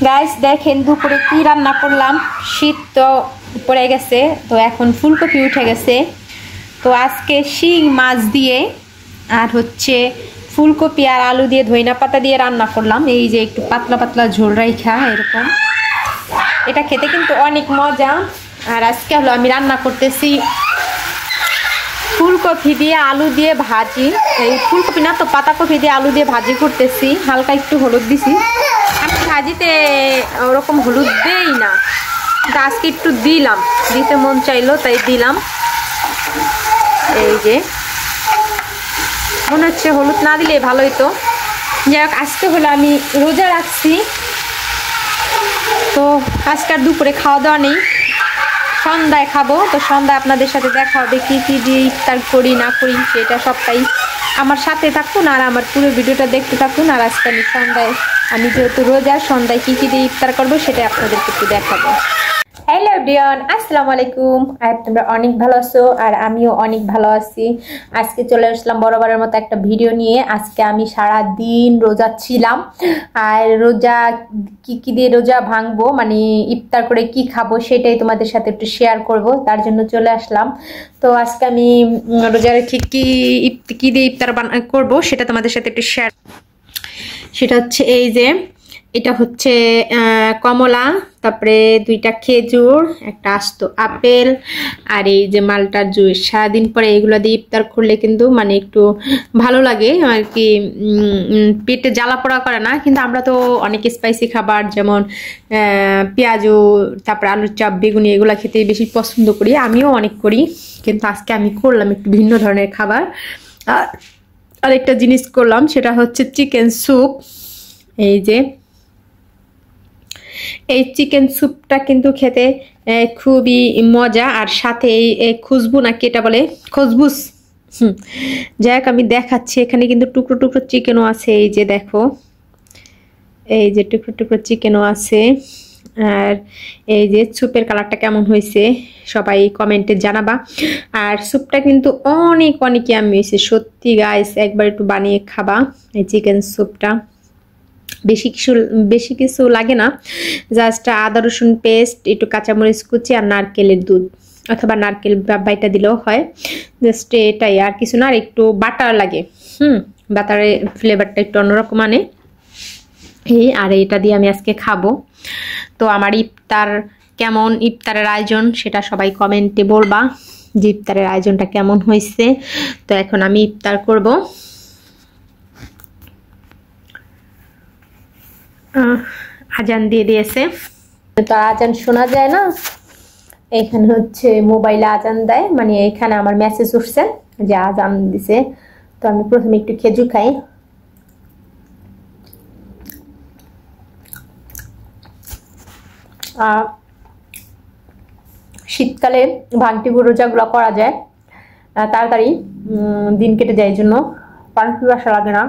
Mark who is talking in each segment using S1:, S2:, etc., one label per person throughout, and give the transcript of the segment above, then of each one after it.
S1: Guys দেখেন দুপুরে কি রান্না করলাম। শীত তো পড়ে গেছে, তো এখন ফুলকপি উঠে গেছে। তো আজকে শিং মাছ দিয়ে আর হচ্ছে ফুলকপি আর আলু দিয়ে ধইনা পাতা দিয়ে রান্না করলাম। এই যে একটু পাতলা পাতলা ঝোল রাইখা এরকম, এটা খেতে কিন্তু অনেক মজা। আর আজকে হলো আমি রান্না করতেছি ফুলকপি দিয়ে আলু দিয়ে ভাজি। এই ফুলকপি না তো পাতাকপি দিয়ে আলু দিয়ে ভাজি করতেছি। হালকা একটু হলুদ দিছি, আমি ভাজিতে ওরকম হলুদ দেই না, আজকে একটু দিলাম, দিতে মন চাইলো তাই দিলাম। এই যে মনে হচ্ছে হলুদ না দিলে ভালোই। তো যাই হোক, আজকে হলো আমি রোজা রাখছি, তো আজকাল দুপুরে খাওয়া দাওয়া নেই, সন্ধ্যায় খাবো। তো সন্ধ্যায় আপনাদের সাথে দেখা হবে কি কি দিয়ে ইফতার করি না করি, সেটা সবটাই আমার সাথে থাকুন আর আমার পুরো ভিডিওটা দেখতে থাকুন। আর আজকে আমি সন্ধ্যায়, আমি যেহেতু রোজা, সন্ধ্যায় কি কি দিয়ে ইফতার করবো সেটা আপনাদেরকে একটু দেখাবো। হ্যালো এভরিওয়ান, আসসালামু আলাইকুম। আর তোমরা অনেক ভালো আছো আর আমিও অনেক ভালো আছি। আজকে চলে আসলাম বরাবরের মতো একটা ভিডিও নিয়ে। আজকে আমি সারা দিন রোজা ছিলাম, আর রোজা কি কি দিয়ে রোজা ভাঙবো, মানে ইফতার করে কি খাবো সেটাই তোমাদের সাথে একটু শেয়ার করব, তার জন্য চলে আসলাম। তো আজকে আমি রোজার ঠিক কি দিয়ে ইফতার করবো সেটা তোমাদের সাথে একটু শেয়ার। সেটা হচ্ছে এই যে, এটা হচ্ছে কমলা, তারপরে 2টা খেজুর, একটা আস্ত আপেল, আর এই যে মালটার জুস। সারাদিন পরে এগুলো দিয়ে ইফতার করলে কিন্তু মানে একটু ভালো লাগে আর কি, পেটে জ্বালা পোড়া করে না। কিন্তু আমরা তো অনেক স্পাইসি খাবার, যেমন পেঁয়াজু, তারপরে আলুর চাপ, বেগুনি, এগুলো খেতে বেশি পছন্দ করি, আমিও অনেক করি। কিন্তু আজকে আমি করলাম একটু ভিন্ন ধরনের খাবার। আরেকটা জিনিস করলাম, সেটা হচ্ছে চিকেন স্যুপ। এই যে এই চিকেন স্যুপটা কিন্তু খেতে খুবই মজা, আর সাথে এই খুশবু নাকি এটা বলে, খসবুস, যাই হোক আমি দেখাচ্ছি। এখানে কিন্তু টুকরো টুকরো চিকেনও আছে, এই যে দেখো, এই যে টুকরো টুকরো চিকেনও আছে। আর এই যে স্যুপের কালারটা কেমন হয়েছে সবাই কমেন্টে জানাবা। আর স্যুপটা কিন্তু অনেক অনেক ইয়াম্মি হয়েছে সত্যি গাইস, একবার একটু বানিয়ে খাবা এই চিকেন স্যুপটা। বেশি কিছু লাগে না, জাস্ট আদা রসুন পেস্ট, একটু কাঁচামরিচ কুচি আর নারকেলের দুধ অথবা নারকেল বাইটা দিলেও হয়, জাস্ট এটাই, আর কিছু না। আর একটু বাটার লাগে, বাটারের ফ্লেভারটা একটু অন্যরকম আনে এই। আর এটা দিয়ে আমি আজকে খাবো। তো আমার ইফতার কেমন, ইফতারের আয়োজন সেটা সবাই কমেন্টে বলবা যে ইফতারের আয়োজনটা কেমন হয়েছে। তো এখন আমি ইফতার করব। আজান দিয়ে দিয়েছে, তো আজান শোনা যায় না, এখানে হচ্ছে মোবাইলে আজান দেয়, মানে এখানে আমার মেসেজ উঠছে যে আজান দিছে। তো আমি প্রথমে একটু খেজুর খাই। শীতকালে ভাঙটি রোজাগুলো করা যায়, তাড়াতাড়ি দিন কেটে যায়, এই জন্য পানি পিপাসা লাগে না।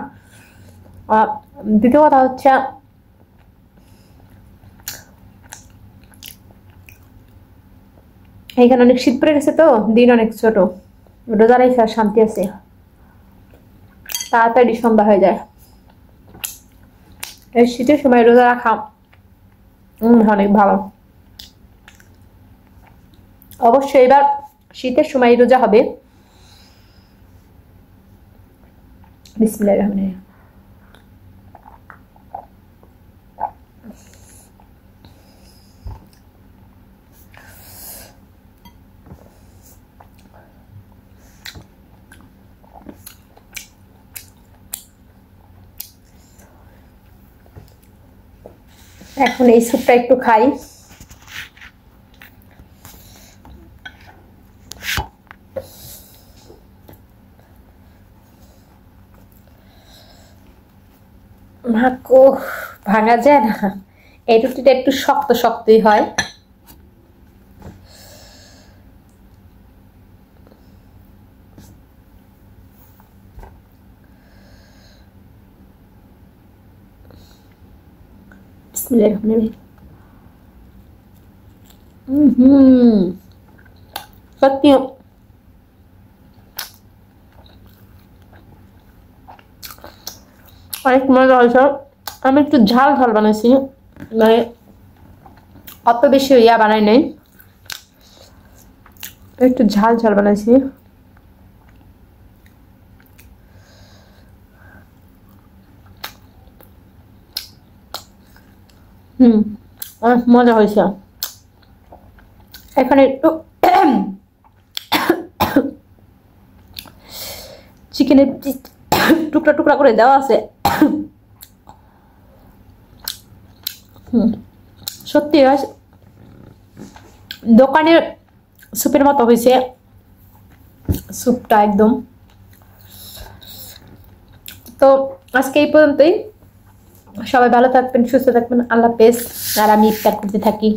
S1: দ্বিতীয় কথা হচ্ছে, এখানে অনেক শীত পড়ে গেছে, তো দিন অনেক ছোট, রোজা রেখে শান্তি আছে, তাড়াতাড়ি সন্ধ্যা হয়ে যায়। এই শীতের সময় রোজা রাখা অনেক ভালো। অবশ্যই এবার শীতের সময় রোজা হবে। বিসমিল্লাহির রহমানির রহিম। এখন এই স্যুপটা একটু খাই। মাকো ভাঙা যায় না, এই রুটিটা একটু শক্ত শক্তই হয়। বিসমিল্লাহির রহমানির রহিম। সত্যি অনেক মজা হয়েছে। আমি একটু ঝাল ঝাল বানাইছি, মানে অত বেশি ইয়া বানাই নাই, একটু ঝাল ঝাল বানাইছি। অনেক মজা হয়েছে। এখানে একটু চিকেনের টুকরা টুকরা করে দেওয়া আছে। সত্যি দোকানের স্যুপের মতো হয়েছে স্যুপটা একদম। তো আজকে এই পর্যন্তই, সবাই ভালো থাকবেন, সুস্থ থাকবেন, আল্লাহ হাফেজ। আর আমি ইফতার করতে থাকি।